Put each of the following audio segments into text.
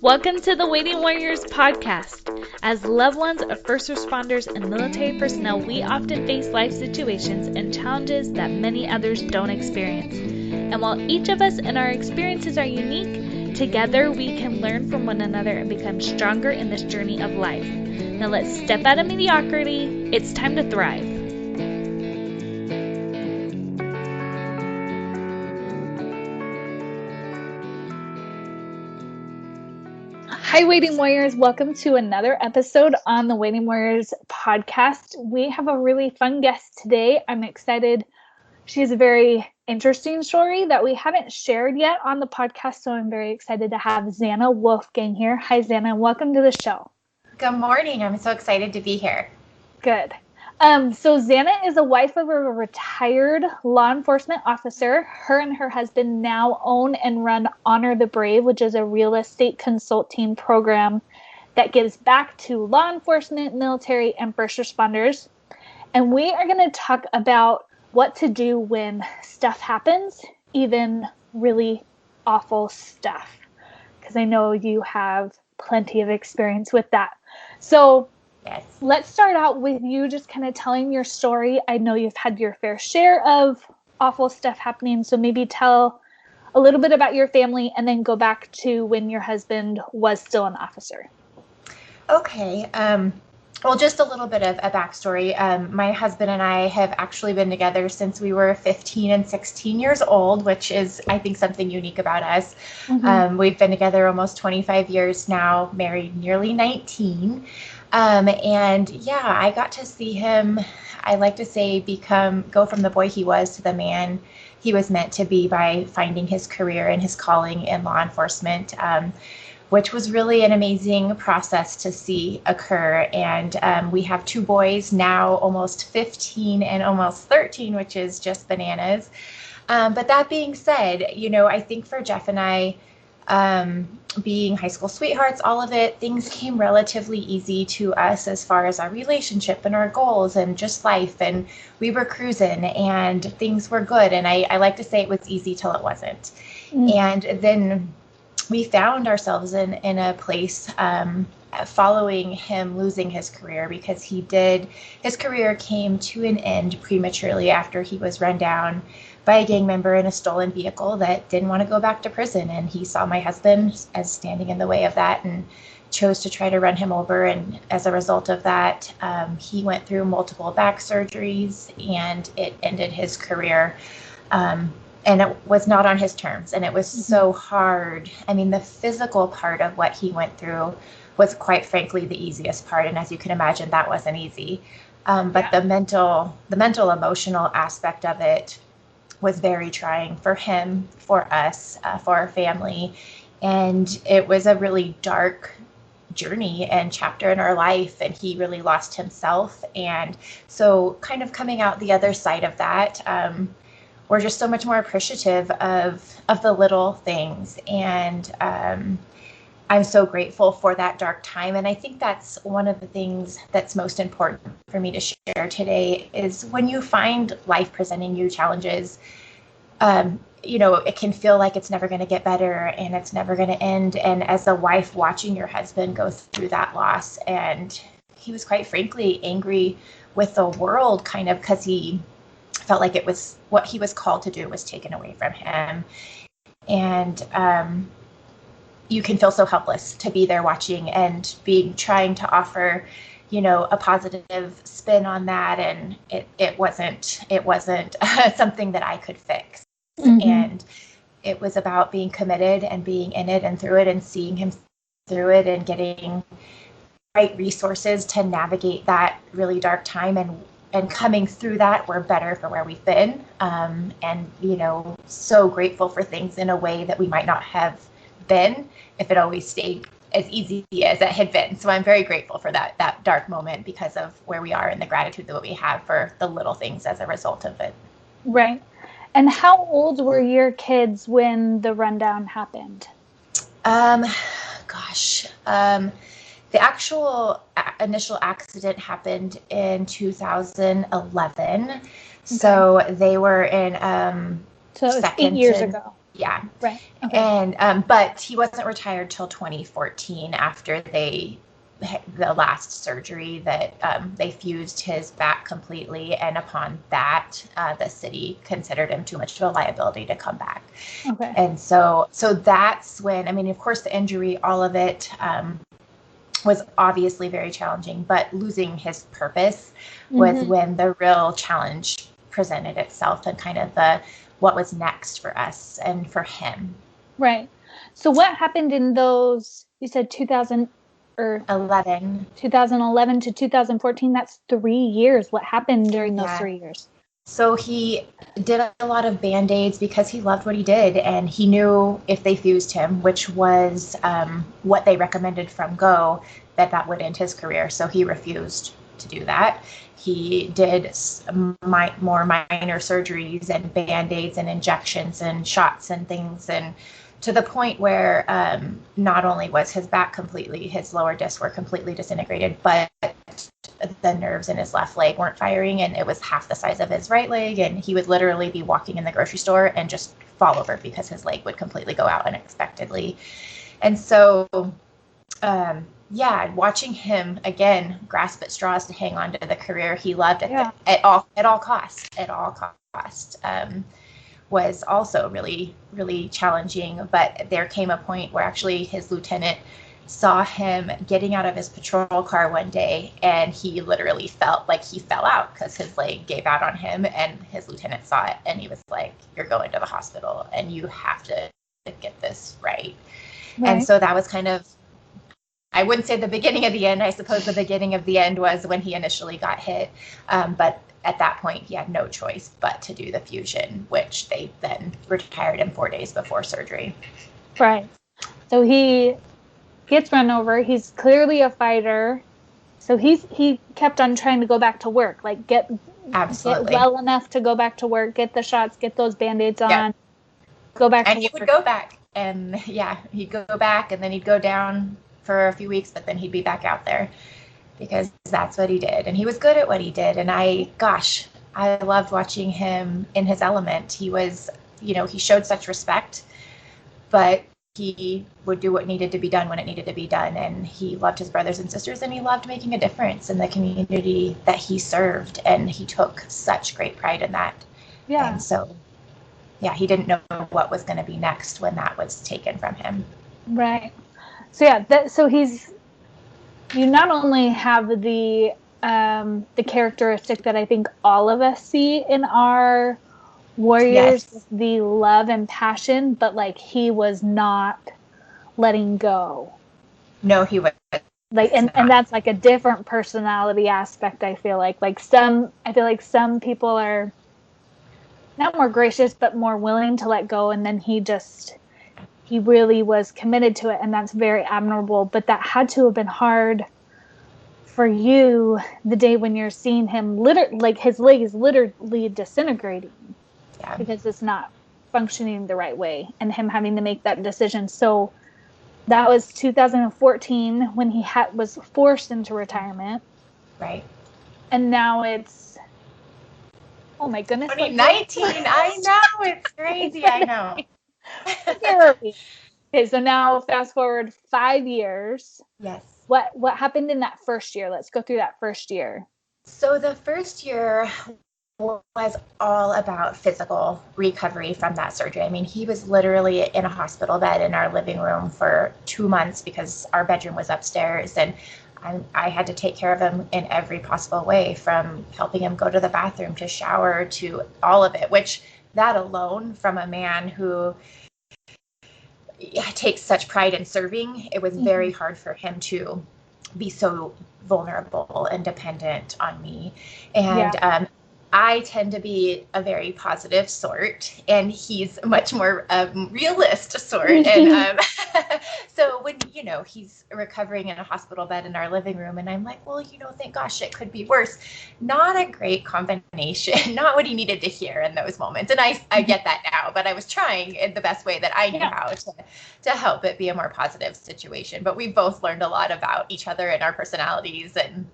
Welcome to the Waiting Warriors podcast. As loved ones of first responders and military personnel, we often face life situations and challenges that many others don't experience. And while each of us and our experiences are unique, together we can learn from one another and become stronger in this journey of life. Now let's step out of mediocrity. It's time to thrive. Hi, Waiting Warriors. Welcome to another episode on the Waiting Warriors podcast. We have a really fun guest today. I'm excited. She has a very interesting story that we haven't shared yet on the podcast, so I'm very excited to have Zanna Wolfgang here. Hi, Zanna. Welcome to the show. Good morning. I'm so excited to be here. Good. So Zanna is a wife of a retired law enforcement officer. Her and her husband now own and run Honor the Brave, which is a real estate consulting program that gives back to law enforcement, military, and first responders. And we are going to talk about what to do when stuff happens, even really awful stuff, because I know you have plenty of experience with that. So yes. Let's start out with you just kind of telling your story. I know you've had your fair share of awful stuff happening, so maybe tell a little bit about your family and then go back to when your husband was still an officer. Okay. Well, just a little bit of a backstory. My husband and I have actually been together since we were 15 and 16 years old, which is, I think, something unique about us. Mm-hmm. We've been together almost 25 years now, married nearly 19. And yeah, I got to see him, I like to say, go from the boy he was to the man he was meant to be by finding his career and his calling in law enforcement, which was really an amazing process to see occur. And we have two boys now, almost 15 and almost 13, which is just bananas. But that being said, I think for Jeff and I, being high school sweethearts, all of it, things came relatively easy to us as far as our relationship and our goals and just life. And we were cruising and things were good. And I like to say it was easy till it wasn't. Mm. And then we found ourselves in a place following him losing his career, because his career came to an end prematurely after he was run down by a gang member in a stolen vehicle that didn't want to go back to prison. And he saw my husband as standing in the way of that and chose to try to run him over. And as a result of that, he went through multiple back surgeries and it ended his career. And it was not on his terms. And it was so hard. I mean, the physical part of what he went through was, quite frankly, the easiest part. And as you can imagine, that wasn't easy. But the mental, emotional aspect of it was very trying for him, for us, for our family. And it was a really dark journey and chapter in our life. And he really lost himself. And so kind of coming out the other side of that, we're just so much more appreciative of the little things. And I'm so grateful for that dark time. And I think that's one of the things that's most important for me to share today is when you find life presenting you challenges, it can feel like it's never going to get better and it's never going to end. And as a wife watching your husband go through that loss, and he was quite frankly angry with the world kind of because he felt like it was what he was called to do was taken away from him. And, you can feel so helpless to be there watching and trying to offer, a positive spin on that. And it wasn't something that I could fix. Mm-hmm. And it was about being committed and being in it and through it and seeing him through it and getting right resources to navigate that really dark time. And coming through that, we're better for where we've been. And, so grateful for things in a way that we might not have been if it always stayed as easy as it had been. So I'm very grateful for that dark moment because of where we are and the gratitude that we have for the little things as a result of it. Right. And how old were your kids when the rundown happened? The actual initial accident happened in 2011. Okay. So they were in so 8 years ago. Yeah. Right. Okay. And but he wasn't retired till 2014 after the last surgery that they fused his back completely, and upon that, the city considered him too much of a liability to come back. Okay. And so that's when, I mean, of course, the injury, all of it was obviously very challenging, but losing his purpose was when the real challenge presented itself, and kind of the what was next for us and for him. Right. So what happened in those, you said 2000 or 11. 2011 to 2014? That's 3 years. What happened during those Yeah. 3 years? So he did a lot of band-aids because he loved what he did, and he knew if they fused him, which was what they recommended from go, that would end his career. So he refused to do that. He did more minor surgeries and band-aids and injections and shots and things, and to the point where not only was his lower discs were completely disintegrated, but the nerves in his left leg weren't firing, and it was half the size of his right leg, and he would literally be walking in the grocery store and just fall over because his leg would completely go out unexpectedly. And so watching him again grasp at straws to hang on to the career he loved at all costs, was also really, really challenging. But there came a point where actually his lieutenant saw him getting out of his patrol car one day, and he literally felt like he fell out because his leg gave out on him, and his lieutenant saw it, and he was like, "You're going to the hospital, and you have to get this right." And so that was kind of, I wouldn't say the beginning of the end. I suppose the beginning of the end was when he initially got hit. But at that point, he had no choice but to do the fusion, which they then retired him 4 days before surgery. Right. So he gets run over. He's clearly a fighter. So he kept on trying to go back to work, like get well enough to go back to work, get the shots, get those Band-Aids on, go back to work. And he would go back, and he'd go back, and then he'd go down for a few weeks, but then he'd be back out there because that's what he did. And he was good at what he did. And I loved watching him in his element. He was, he showed such respect, but he would do what needed to be done when it needed to be done. And he loved his brothers and sisters, and he loved making a difference in the community that he served. And he took such great pride in that. Yeah. And so, he didn't know what was going to be next when that was taken from him. Right. So you not only have the characteristic that I think all of us see in our warriors, the love and passion, but like he was not letting go. No, he was. Like, and that's like a different personality aspect. I feel like some people are not more gracious, but more willing to let go. And then he really was committed to it. And that's very admirable. But that had to have been hard for you the day when you're seeing him his leg is literally disintegrating because it's not functioning the right way, and him having to make that decision. So that was 2014 when he was forced into retirement. Right. And now it's, oh my goodness, 2019. I know, it's crazy. I know. Okay, so now fast forward 5 years. Yes. What happened in that first year? Let's go through that first year. So the first year was all about physical recovery from that surgery. I mean, he was literally in a hospital bed in our living room for 2 months because our bedroom was upstairs, and I had to take care of him in every possible way, from helping him go to the bathroom to shower to all of it, which that alone, from a man who takes such pride in serving, it was very hard for him to be so vulnerable and dependent on me. And I tend to be a very positive sort, and he's much more realist sort. And so when, he's recovering in a hospital bed in our living room, and I'm like, well, thank gosh, it could be worse. Not a great combination, not what he needed to hear in those moments. And I get that now, but I was trying in the best way that I knew how to help it be a more positive situation. But we both learned a lot about each other and our personalities and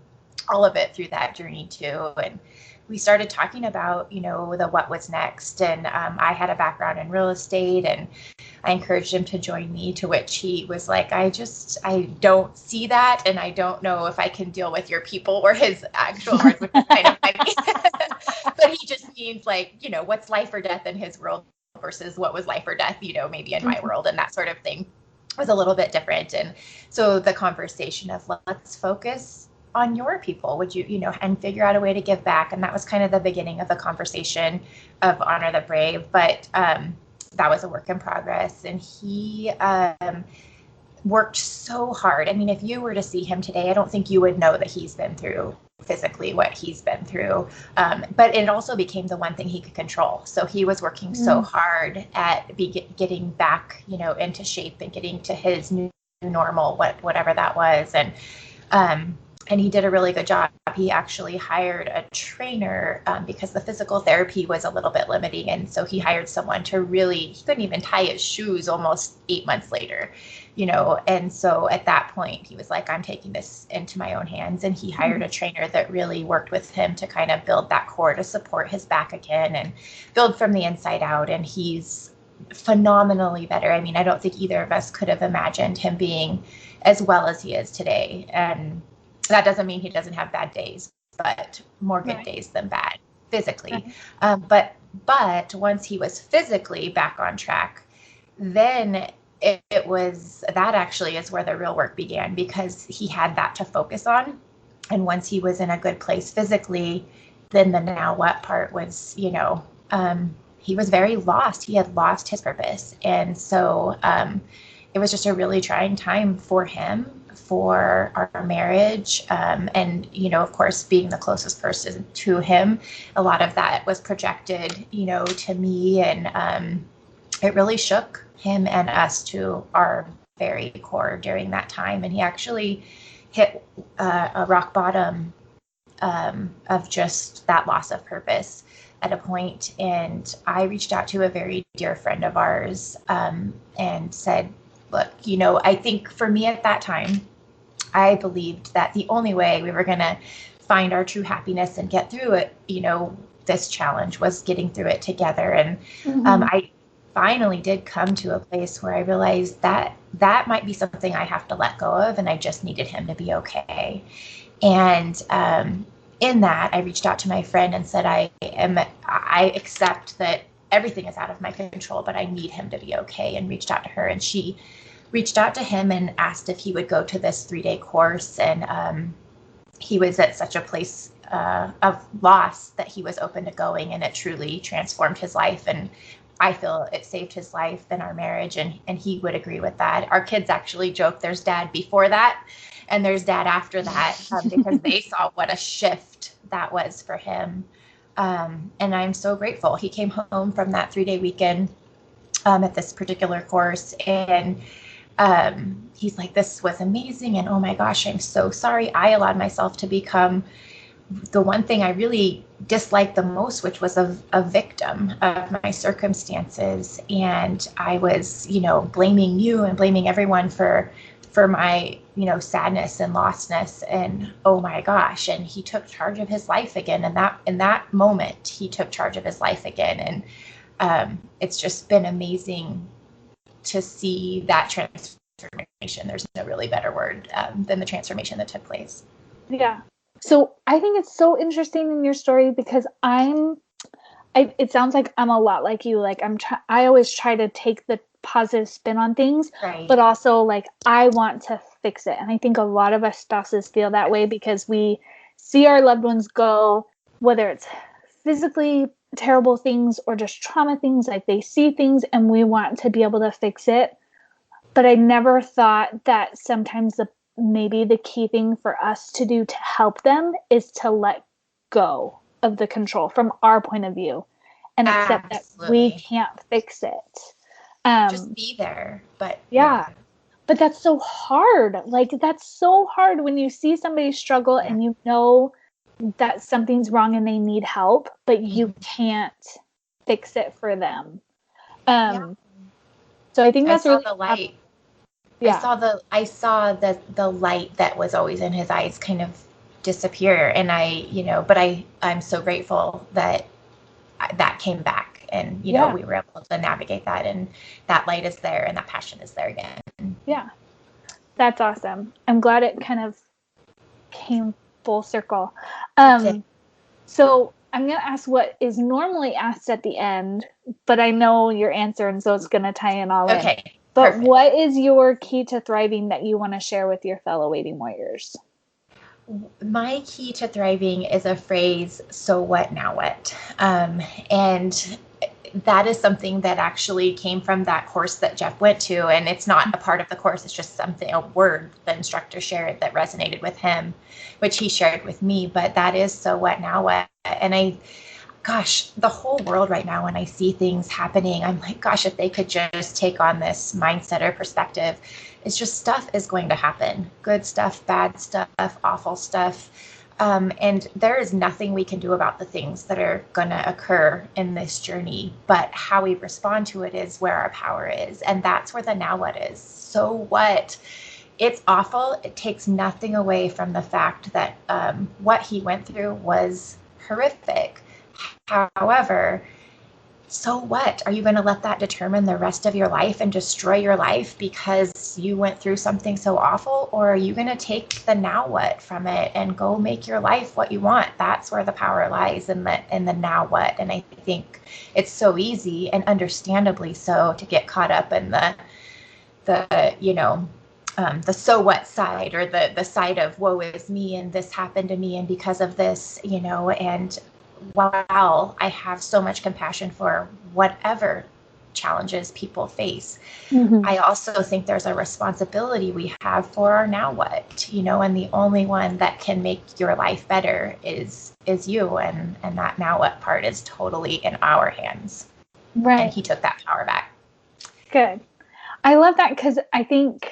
all of it through that journey too. And we started talking about, the what was next. And I had a background in real estate, and I encouraged him to join me, to which he was like, I don't see that. And I don't know if I can deal with your people, were his actual words, which is kind of funny. But he just means like, what's life or death in his world versus what was life or death, maybe in my world, and that sort of thing was a little bit different. And so the conversation of let's focus on your people, would you, and figure out a way to give back. And that was kind of the beginning of the conversation of Honor the Brave. But that was a work in progress. And he worked so hard. I mean, if you were to see him today, I don't think you would know that he's been through physically what he's been through. But it also became the one thing he could control. So he was working so hard at getting back, into shape and getting to his new normal, whatever that was. And he did a really good job. He actually hired a trainer because the physical therapy was a little bit limiting. And so he hired someone he couldn't even tie his shoes almost 8 months later, And so at that point, he was like, I'm taking this into my own hands. And he hired a trainer that really worked with him to kind of build that core to support his back again and build from the inside out. And he's phenomenally better. I mean, I don't think either of us could have imagined him being as well as he is today. And that doesn't mean he doesn't have bad days, but more good days than bad physically. But once he was physically back on track, then it was, that actually is where the real work began, because he had that to focus on. And once he was in a good place physically, then the now what part was, he was very lost. He had lost his purpose. And so it was just a really trying time for him, for our marriage. And, of course, being the closest person to him, a lot of that was projected, to me. And it really shook him and us to our very core during that time. And he actually hit a rock bottom of just that loss of purpose at a point. And I reached out to a very dear friend of ours and said, look, I think for me at that time, I believed that the only way we were going to find our true happiness and get through it, this challenge, was getting through it together. And I finally did come to a place where I realized that that might be something I have to let go of, and I just needed him to be okay. And in that, I reached out to my friend and said, I accept that everything is out of my control, but I need him to be okay, and reached out to her. And she reached out to him and asked if he would go to this 3-day course. And he was at such a place of loss that he was open to going, and it truly transformed his life. And I feel it saved his life and our marriage, and he would agree with that. Our kids actually joke there's dad before that and there's dad after that, because they saw what a shift that was for him. And I'm so grateful. He came home from that 3-day weekend at this particular course, and he's like, this was amazing. And oh my gosh, I'm so sorry. I allowed myself to become the one thing I really disliked the most, which was a victim of my circumstances. And I was, blaming you and blaming everyone for my, sadness and lostness. And oh my gosh. And he took charge of his life again. And in that moment, he took charge of his life again. And it's just been amazing to see that transformation. There's no really better word than the transformation that took place. Yeah. So I think it's so interesting in your story, because it sounds like I'm a lot like you. Like I always try to take the positive spin on things, right. But also like I want to fix it. And I think a lot of us spouses feel that way, because we see our loved ones go, whether it's physically terrible things or just trauma things, like they see things and we want to be able to fix it. But I never thought that sometimes maybe the key thing for us to do to help them is to let go of the control from our point of view and accept that we can't fix it. Just be there. But yeah. But that's so hard. Like, that's so hard when you see somebody struggle and you know that something's wrong and they need help, but you can't fix it for them. So I think that's really the light. Yeah. I saw the light that was always in his eyes kind of disappear. And I'm so grateful that that came back, and we were able to navigate that, and that light is there and that passion is there again. Yeah. That's awesome. I'm glad it kind of came full circle. So I'm going to ask what is normally asked at the end, but I know your answer, and so it's going to tie in all in. But perfect. What is your key to thriving that you want to share with your fellow waiting warriors? My key to thriving is a phrase, so what, now what? And that is something that actually came from that course that Jeff went to. And it's not a part of the course. It's just a word the instructor shared that resonated with him, which he shared with me. But that is, so what, now what? And the whole world right now, when I see things happening, I'm like, gosh, if they could just take on this mindset or perspective, it's just stuff is going to happen. Good stuff, bad stuff, awful stuff. And there is nothing we can do about the things that are going to occur in this journey, but how we respond to it is where our power is. And that's where the now what is. So what? It's awful. It takes nothing away from the fact that what he went through was horrific. However, so what? Are you going to let that determine the rest of your life and destroy your life because you went through something so awful? Or are you going to take the now what from it and go make your life what you want? That's where the power lies, in the now what. And I think it's so easy, and understandably so, to get caught up in the so what side, or the side of woe is me and this happened to me and because of this, and while I have so much compassion for whatever challenges people face, I also think there's a responsibility we have for our now what, and the only one that can make your life better is you, and that now what part is totally in our hands. Right. And he took that power back. Good. I love that, because I think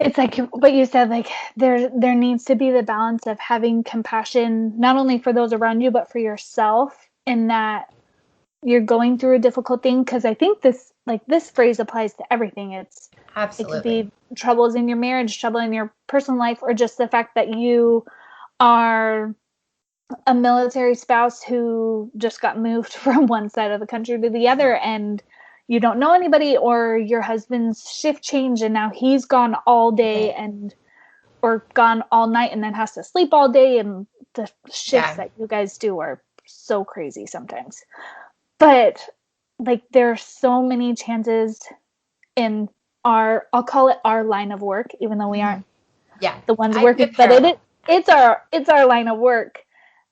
it's like what you said, like there needs to be the balance of having compassion, not only for those around you, but for yourself, in that you're going through a difficult thing. Because I think this phrase applies to everything. Absolutely. It could be troubles in your marriage, trouble in your personal life, or just the fact that you are a military spouse who just got moved from one side of the country to the other, and you don't know anybody, or your husband's shift changed and now he's gone all day or gone all night and then has to sleep all day. And the shifts that you guys do are so crazy sometimes. But like, there are so many chances in I'll call it our line of work, even though we aren't the ones working, but it's our line of work,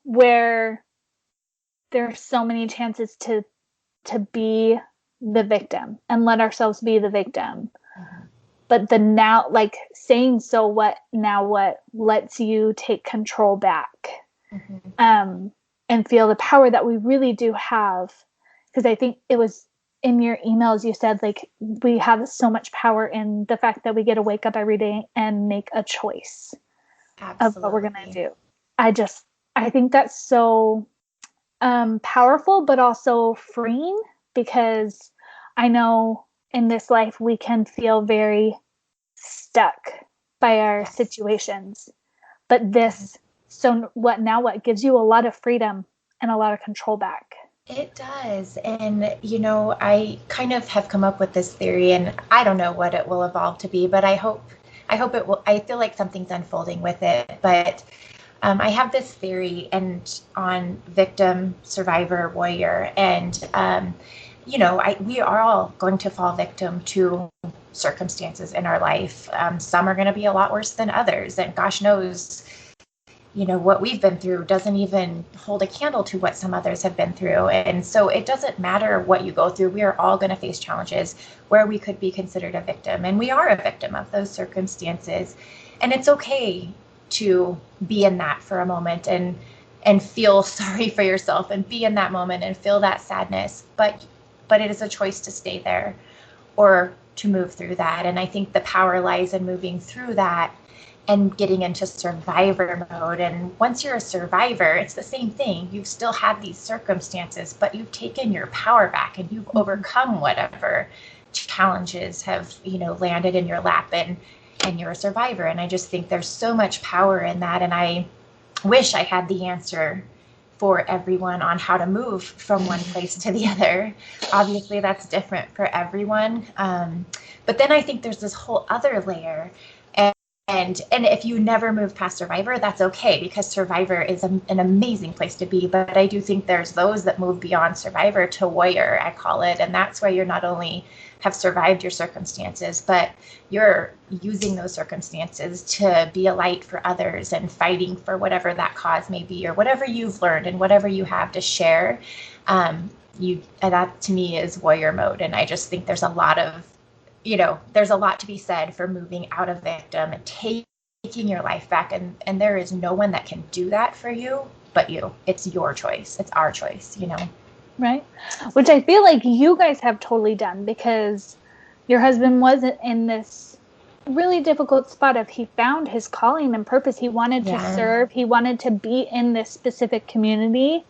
where there are so many chances to be the victim and let ourselves be the victim. But the now, like saying, so what, now what, lets you take control back, and feel the power that we really do have. Because I think it was in your emails, you said, like, we have so much power in the fact that we get to wake up every day and make a choice of what we're going to do. I think that's so powerful, but also freeing, because I know in this life we can feel very stuck by our situations, but this, so what, now what, gives you a lot of freedom and a lot of control back. It does. And, I kind of have come up with this theory, and I don't know what it will evolve to be, but I hope it will. I feel like something's unfolding with it, but I have this theory on victim, survivor, warrior, and we are all going to fall victim to circumstances in our life. Some are going to be a lot worse than others, and gosh knows, what we've been through doesn't even hold a candle to what some others have been through. And so it doesn't matter what you go through. We are all going to face challenges where we could be considered a victim, and we are a victim of those circumstances. And it's okay to be in that for a moment and feel sorry for yourself and be in that moment and feel that sadness. But it is a choice to stay there or to move through that. And I think the power lies in moving through that and getting into survivor mode. And once you're a survivor, it's the same thing. You've still had these circumstances, but you've taken your power back and you've overcome whatever challenges have, landed in your lap. And and you're a survivor. And I just think there's so much power in that. And I wish I had the answer for everyone on how to move from one place to the other. Obviously, that's different for everyone. But then I think there's this whole other layer. And if you never move past Survivor, that's okay, because Survivor is an amazing place to be. But I do think there's those that move beyond Survivor to Warrior, I call it. And that's where you're not only have survived your circumstances, but you're using those circumstances to be a light for others and fighting for whatever that cause may be, or whatever you've learned and whatever you have to share. That to me is warrior mode. And I just think there's a lot to be said for moving out of victim and taking your life back. And there is no one that can do that for you but you. It's your choice. It's our choice, Right. Which I feel like you guys have totally done, because your husband wasn't in this really difficult spot of, he found his calling and purpose. He wanted to serve. He wanted to be in this specific community,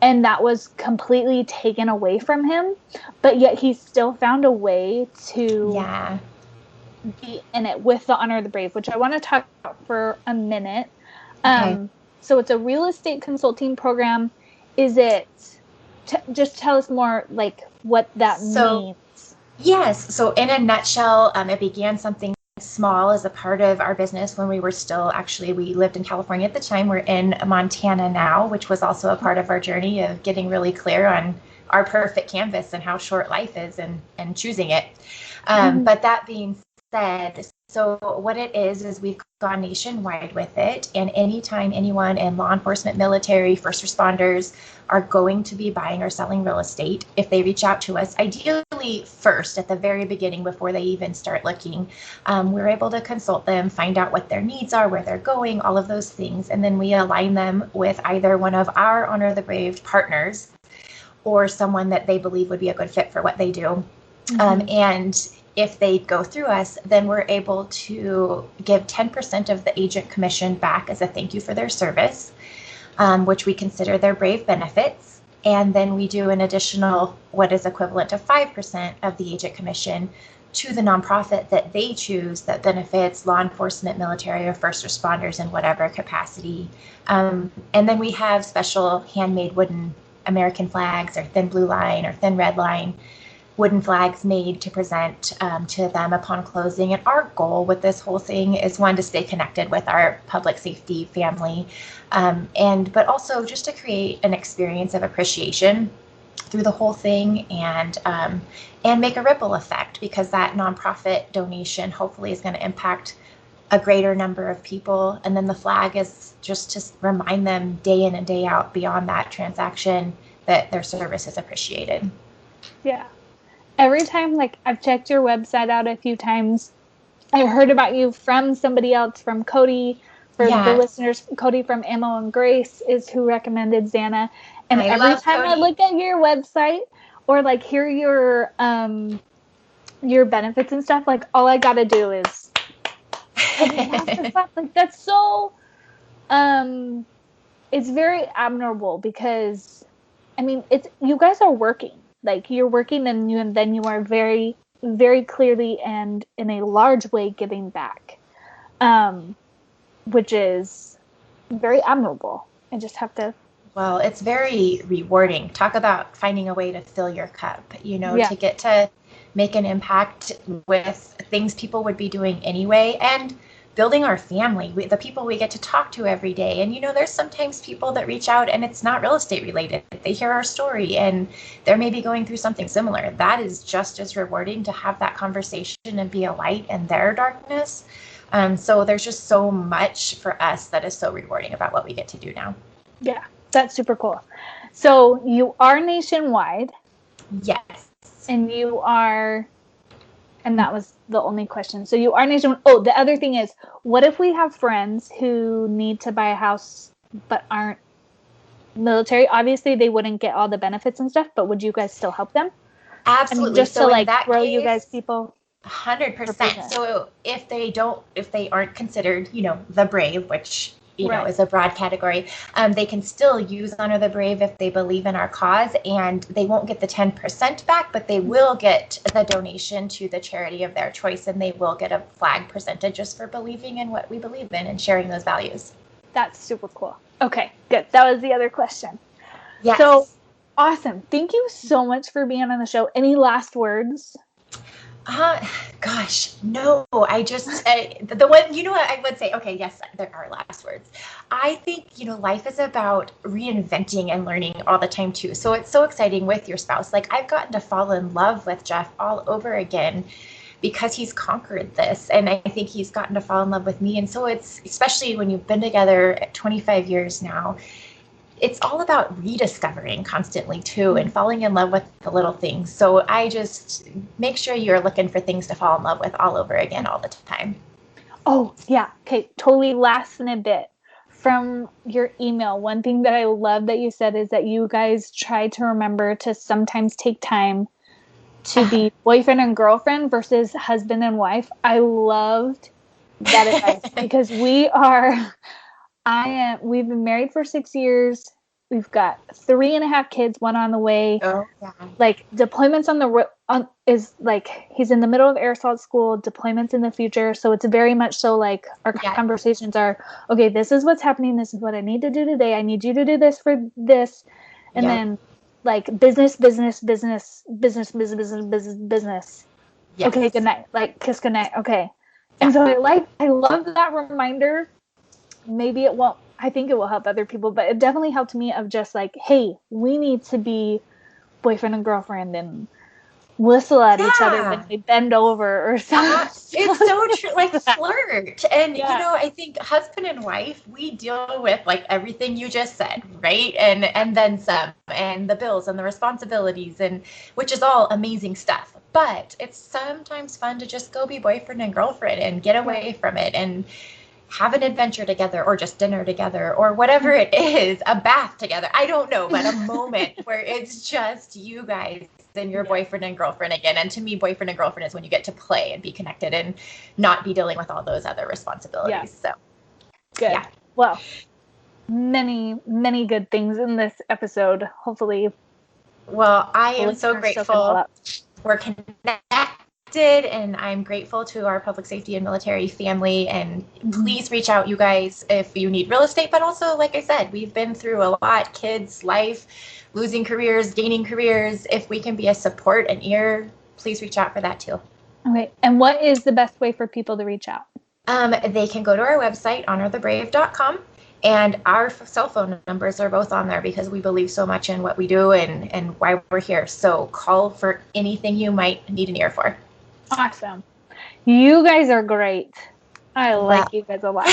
and that was completely taken away from him. But yet he still found a way to be in it with the Honor of the Brave, which I want to talk about for a minute. Okay. So it's a real estate consulting program. Is it... just tell us more, like, what that means. Yes. So in a nutshell, it began something small as a part of our business when we were still, we lived in California at the time. We're in Montana now, which was also a part of our journey of getting really clear on our perfect canvas and how short life is, and choosing it. But that being said, so what it is we've gone nationwide with it. And anytime anyone in law enforcement, military, first responders are going to be buying or selling real estate, if they reach out to us, ideally first at the very beginning before they even start looking, we're able to consult them, find out what their needs are, where they're going, all of those things. And then we align them with either one of our Honor of the Brave partners or someone that they believe would be a good fit for what they do. And if they go through us, then we're able to give 10% of the agent commission back as a thank you for their service, which we consider their Brave benefits. And then we do an additional, what is equivalent to 5% of the agent commission to the nonprofit that they choose that benefits law enforcement, military, or first responders in whatever capacity. And then we have special handmade wooden American flags, or thin blue line or thin red line wooden flags made to present to them upon closing. And our goal with this whole thing is, one, to stay connected with our public safety family, but also just to create an experience of appreciation through the whole thing, and make a ripple effect, because that nonprofit donation hopefully is going to impact a greater number of people. And then the flag is just to remind them day in and day out beyond that transaction that their service is appreciated. Yeah. Every time, like, I've checked your website out a few times, I heard about you from somebody else, from Cody. For the listeners, Cody from Ammo and Grace is who recommended Zanna. And every time Cody. I look at your website or, like, hear your benefits and stuff, like, all I gotta do is like, that's so it's very admirable, because I mean, you guys are working. Like, you're working, and then you are very, very clearly and in a large way giving back, which is very admirable. I just have to... Well, it's very rewarding. Talk about finding a way to fill your cup, to get to make an impact with things people would be doing anyway, and building our family, the people we get to talk to every day. And, there's sometimes people that reach out and it's not real estate related. They hear our story and they're maybe going through something similar. That is just as rewarding, to have that conversation and be a light in their darkness. So there's just so much for us that is so rewarding about what we get to do now. Yeah, that's super cool. So you are nationwide. Yes. And you are... And that was the only question. So you are nationwide. Oh, the other thing is, what if we have friends who need to buy a house but aren't military? Obviously, they wouldn't get all the benefits and stuff, but would you guys still help them? Absolutely. I mean, just so to, like, grow you guys people. 100%. So if they aren't considered, the Brave, which know, is a broad category. They can still use Honor the Brave if they believe in our cause, and they won't get the 10% back, but they will get the donation to the charity of their choice, and they will get a flag percentage just for believing in what we believe in and sharing those values. That's super cool. Okay, good. That was the other question. Yes. So awesome. Thank you so much for being on the show. Any last words? Gosh, no, I just, the one, you know what I would say? Okay, yes, there are last words. I think, you know, life is about reinventing and learning all the time too. So it's so exciting with your spouse. Like, I've gotten to fall in love with Jeff all over again because he's conquered this. And I think he's gotten to fall in love with me. And so it's, especially when you've been together 25 years now, it's all about rediscovering constantly too, and falling in love with the little things. So I just make sure you're looking for things to fall in love with all over again all the time. Oh, yeah. Okay, totally last in a bit. From your email, one thing that I love that you said is that you guys try to remember to sometimes take time to be boyfriend and girlfriend versus husband and wife. I loved that advice because we've been married for 6 years. We've got 3.5 kids, one on the way. Oh, yeah. Like, deployments is like, he's in the middle of air assault school, deployments in the future. So it's very much so like our conversations are, okay, this is what's happening. This is what I need to do today. I need you to do this for this. And then like business. Yes. Okay, good night. Like, kiss goodnight. Okay. And so I love that reminder. Maybe it won't, I think it will help other people, but it definitely helped me of just like, hey, we need to be boyfriend and girlfriend and whistle at each other when they bend over or something. It's so true, like flirt. And, you know, I think husband and wife, we deal with like everything you just said, right? And then some, and the bills and the responsibilities, and which is all amazing stuff. But it's sometimes fun to just go be boyfriend and girlfriend and get away from it and have an adventure together, or just dinner together, or whatever it is, a bath together. I don't know, but a moment where it's just you guys and your boyfriend and girlfriend again. And to me, boyfriend and girlfriend is when you get to play and be connected and not be dealing with all those other responsibilities. So good. Yeah. Well, many, many good things in this episode, hopefully. Well, I am so grateful we're connected, and I'm grateful to our public safety and military family. And please reach out, you guys, if you need real estate. But also, like I said, we've been through a lot: kids, life, losing careers, gaining careers. If we can be a support, an ear, please reach out for that too. Okay. And what is the best way for people to reach out? They can go to our website, honorthebrave.com. And our cell phone numbers are both on there because we believe so much in what we do and why we're here. So call for anything you might need an ear for. Awesome. You guys are great. I like you guys a lot.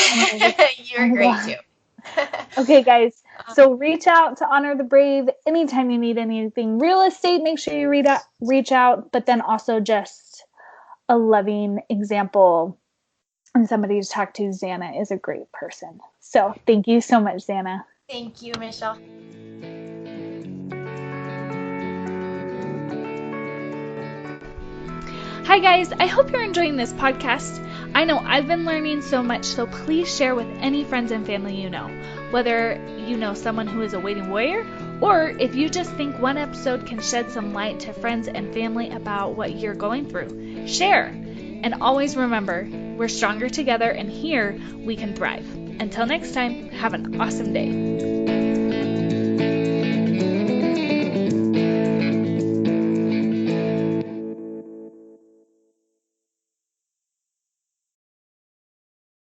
You're great too. Okay, guys. So reach out to Honor the Brave anytime you need anything real estate. Make sure you reach out, but then also just a loving example and somebody to talk to. Zanna is a great person. So thank you so much, Zanna. Thank you, Michelle. Hi guys, I hope you're enjoying this podcast. I know I've been learning so much, so please share with any friends and family you know. Whether you know someone who is a waiting warrior, or if you just think one episode can shed some light to friends and family about what you're going through. Share. And always remember, we're stronger together, and here we can thrive. Until next time, have an awesome day.